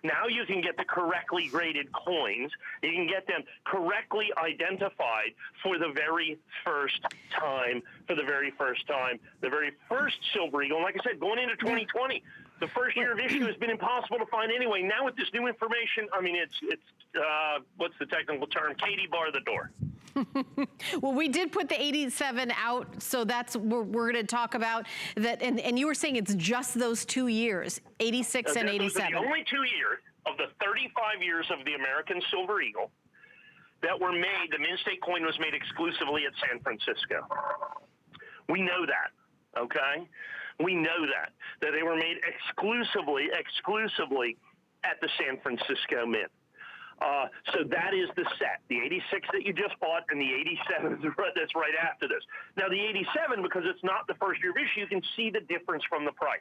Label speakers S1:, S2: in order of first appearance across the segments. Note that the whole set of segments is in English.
S1: Now you can get the correctly graded coins. You can get them correctly identified for the very first time. The very first Silver Eagle. And like I said, going into 2020, the first year of issue has been impossible to find anyway. Now with this new information, I mean, it's what's the technical term? Katie bar the door.
S2: Well, we did put the 87 out, so that's what we're going to talk about. That, and you were saying it's just those 2 years, 86 and 87.
S1: Those are the only 2 years of the 35 years of the American Silver Eagle that were made. The Mint State coin was made exclusively at San Francisco. We know that, okay? We know that they were made exclusively at the San Francisco Mint. So that is the set, the 86 that you just bought and the 87 that's right after this. Now the 87, because it's not the first year of issue, you can see the difference from the price.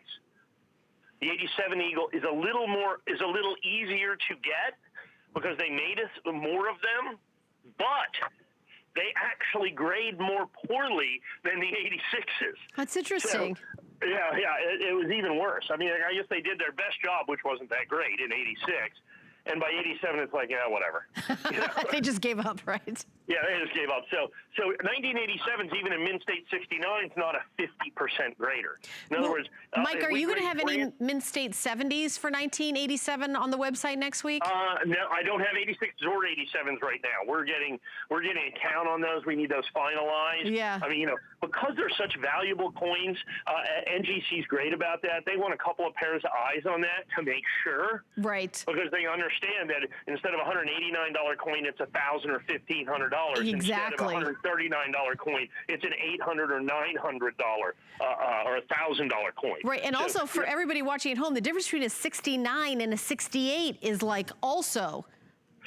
S1: The 87 Eagle is a little easier to get because they made us more of them, but they actually grade more poorly than the 86s.
S2: That's interesting.
S1: So, it was even worse. I mean, I guess they did their best job, which wasn't that great in 86. And by 87, it's like, yeah, whatever. You know?
S2: They just gave up, right?
S1: Yeah, they just gave up. So 1987's even in Mint State 69 is not a 50% grader. In other words,
S2: Mike, are you going to have any Mint State 70s for 1987 on the website next week?
S1: No, I don't have 86s or 87s right now. We're getting a count on those. We need those finalized.
S2: Yeah.
S1: I mean, you know, because they're such valuable coins, NGC's great about that. They want a couple of pairs of eyes on that to make sure.
S2: Right.
S1: Because they understand that instead of a $189 coin, it's $1,000 or $1,500.
S2: Exactly.
S1: Instead of a $139 coin, it's an $800 or $900 or $1,000 coin.
S2: Right, and
S1: so,
S2: also for everybody watching at home, the difference between a 69 and a 68 is like also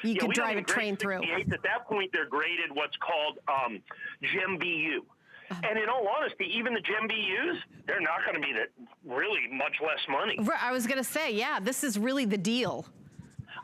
S2: you could drive a train through.
S1: At that point, they're graded what's called Gem BU. And in all honesty, even the Gem BUs, they're not going to be really much less money.
S2: Right, I was going to say, yeah, this is really the deal.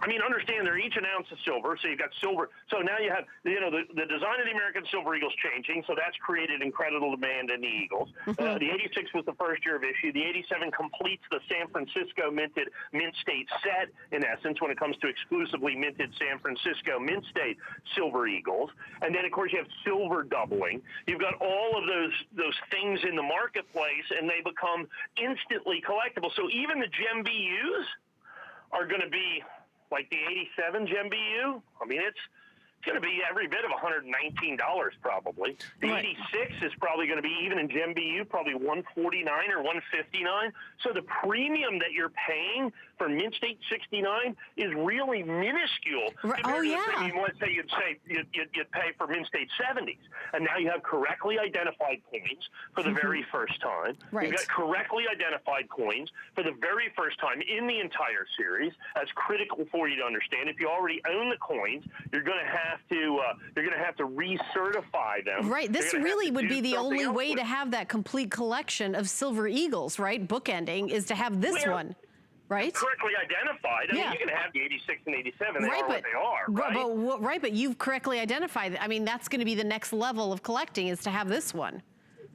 S1: I mean, understand they're each an ounce of silver, so you've got silver. So now you have, you know, the design of the American Silver Eagle's changing, so that's created incredible demand in the Eagles. The 86 was the first year of issue. The 87 completes the San Francisco minted Mint State set, in essence, when it comes to exclusively minted San Francisco Mint State Silver Eagles. And then, of course, you have silver doubling. You've got all of those things in the marketplace, and they become instantly collectible. So even the Gem BUs are going to be like the 87 Gem BU. I mean, it's going to be every bit of $119 probably. The 86 is probably going to be, even in Gem BU, probably $149 or $159. So the premium that you're paying for Mint State 69 is really minuscule.
S2: Oh, yeah.
S1: Let's say you'd pay for Mint State 70s. And now you have correctly identified coins for the very first time.
S2: Right.
S1: You've got correctly identified coins for the very first time in the entire series. That's critical for you to understand. If you already own the coins, you're going to have to recertify them.
S2: Right. This really would be the only way to have that complete collection of Silver Eagles, right? Bookending is to have this one. Right?
S1: Correctly identified. I mean, you can have the 86 and 87. They are what they are, right?
S2: But you've correctly identified. I mean, that's going to be the next level of collecting is to have this one.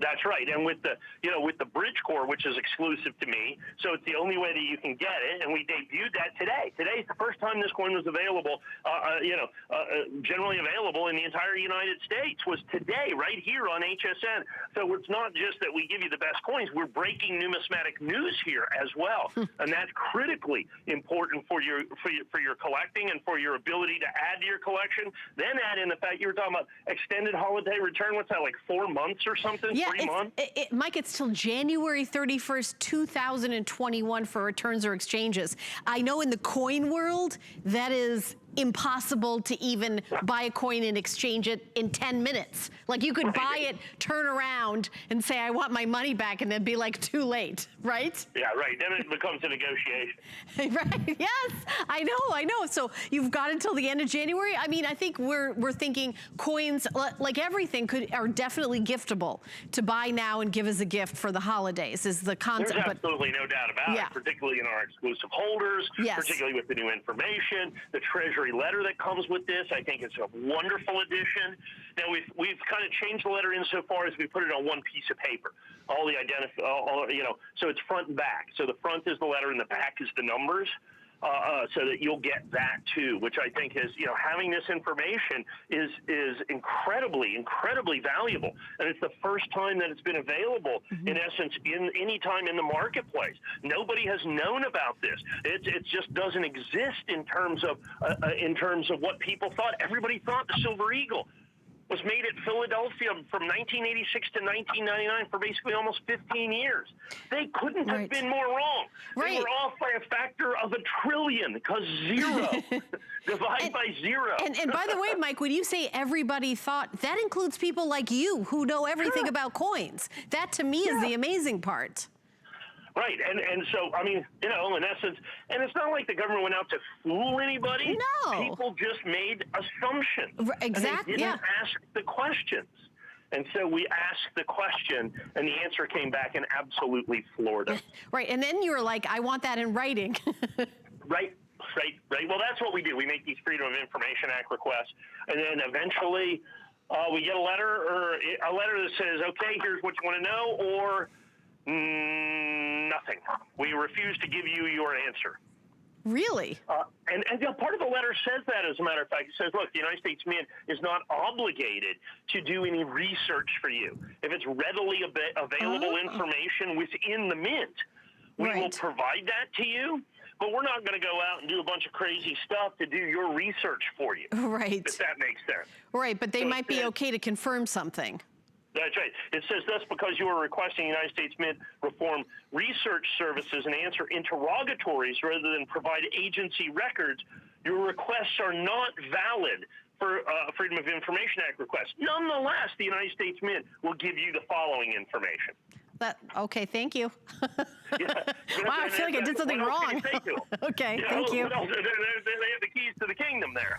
S1: That's right, and with the bridge core, which is exclusive to me, so it's the only way that you can get it, and we debuted that today. Today's the first time this coin was available, generally available in the entire United States, was today, right here on HSN. So it's not just that we give you the best coins, we're breaking numismatic news here as well, and that's critically important for your collecting and for your ability to add to your collection. Then add in the fact you were talking about extended holiday return. What's that, like 4 months or something?
S2: Yeah, Mike, it's till January 31st, 2021 for returns or exchanges. I know in the coin world, that is impossible to even buy a coin and exchange it in 10 minutes. Like you could buy it, turn around and say, I want my money back, and then be like, too late, right?
S1: Yeah, right. Then it becomes a negotiation.
S2: Right, yes, I know. So you've got until the end of January. I mean, I think we're thinking coins, like everything, are definitely giftable to buy now and give as a gift for the holidays is the concept.
S1: There's absolutely no doubt about it, particularly in our exclusive holders, particularly with the new information, the treasury letter that comes with this. I think it's a wonderful addition. Now we've kind of changed the letter insofar as we put it on one piece of paper. So it's front and back. So the front is the letter and the back is the numbers. so that you'll get that too, which I think is, having this information is incredibly, incredibly valuable. And it's the first time that it's been available, in essence, in any time in the marketplace. Nobody has known about this. It just doesn't exist in terms of what people thought. Everybody thought the Silver Eagle was made at Philadelphia from 1986 to 1999 for basically almost 15 years. They couldn't have been more wrong. They were off by a factor of 1 trillion, because zero. Divide by zero.
S2: And by the way, Mike, when you say everybody thought, that includes people like you who know everything about coins. That to me is the amazing part.
S1: Right, and so, I mean, in essence, and it's not like the government went out to fool anybody.
S2: No.
S1: People just made assumptions.
S2: Exactly,
S1: and they didn't ask the questions. And so we asked the question, and the answer came back and absolutely floored us.
S2: Right, and then you were like, I want that in writing.
S1: Right. Well, that's what we do. We make these Freedom of Information Act requests, and then eventually we get a letter that says, okay, here's what you want to know, or nothing. We refuse to give you your answer.
S2: Really?
S1: And part of the letter says that, as a matter of fact. It says, look, the United States Mint is not obligated to do any research for you. If it's readily available information within the Mint, we will provide that to you, but we're not going to go out and do a bunch of crazy stuff to do your research for you.
S2: Right.
S1: If that makes sense.
S2: Right, but they might be okay to confirm something.
S1: That's right. It says, thus, because you are requesting the United States Mint reform research services and answer interrogatories rather than provide agency records, your requests are not valid for Freedom of Information Act requests. Nonetheless, the United States Mint will give you the following information.
S2: Okay, thank you. Wow, I feel like I did something wrong. Okay, thank you.
S1: They have the keys to the kingdom there.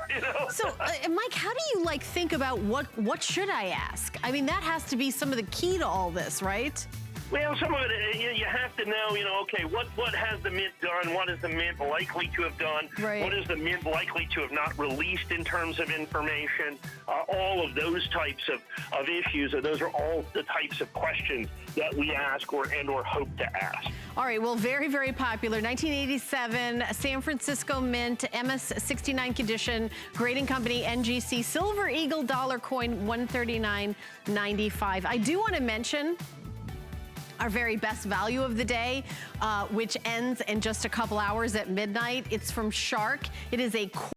S2: So, Mike, how do you think about what should I ask? I mean, that has to be some of the key to all this, right?
S1: Well, some of it, you have to know, okay, what has the Mint done? What is the Mint likely to have done?
S2: Right.
S1: What is the Mint likely to have not released in terms of information? All of those types of issues, those are all the types of questions that we ask or hope to ask. All
S2: right, well, very, very popular. 1987 San Francisco Mint MS69 condition, grading company NGC Silver Eagle dollar coin, $139.95. I do want to mention our very best value of the day, which ends in just a couple hours at midnight. It's from Shark. It is a